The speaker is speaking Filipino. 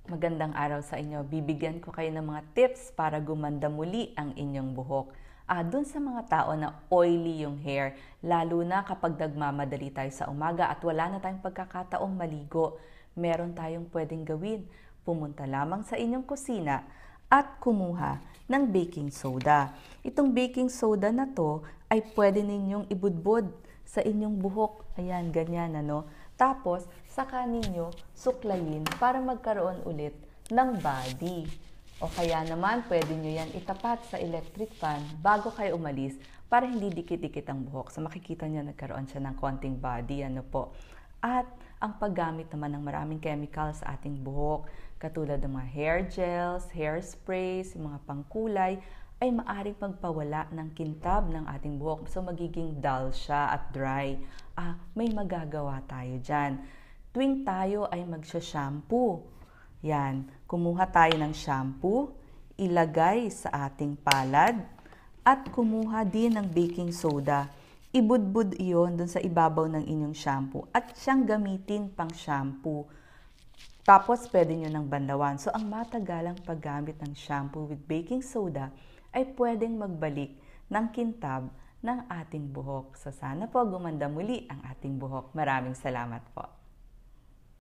Magandang araw sa inyo. Bibigyan ko kayo ng mga tips para gumanda muli ang inyong buhok. Dun sa mga tao na oily yung hair, lalo na kapag nagmamadali tayo sa umaga at wala na tayong pagkakataong maligo, meron tayong pwedeng gawin. Pumunta lamang sa inyong kusina at kumuha ng baking soda. Itong baking soda na to ay pwede ninyong ibudbod sa inyong buhok. Ayan, ganyan ano. Tapos, saka ninyo suklayin para magkaroon ulit ng body. O kaya naman, pwede nyo yan itapat sa electric fan bago kayo umalis para hindi dikit-dikit ang buhok. So, makikita nyo nagkaroon siya ng konting body. Ano po. At ang paggamit naman ng maraming chemicals sa ating buhok, katulad ng mga hair gels, hair sprays, mga pangkulay, ay maaring magpawala ng kintab ng ating buhok. So, magiging dull siya at dry. May magagawa tayo dyan. Tuwing tayo ay magsha-shampoo, yan, kumuha tayo ng shampoo, ilagay sa ating palad, at kumuha din ng baking soda. Ibudbud iyon dun sa ibabaw ng inyong shampoo at siyang gamitin pang shampoo. Tapos, pwede nyo ng banlawan. So, ang matagalang paggamit ng shampoo with baking soda ay pwedeng magbalik ng kintab ng ating buhok. So, sana po gumanda muli ang ating buhok. Maraming salamat po.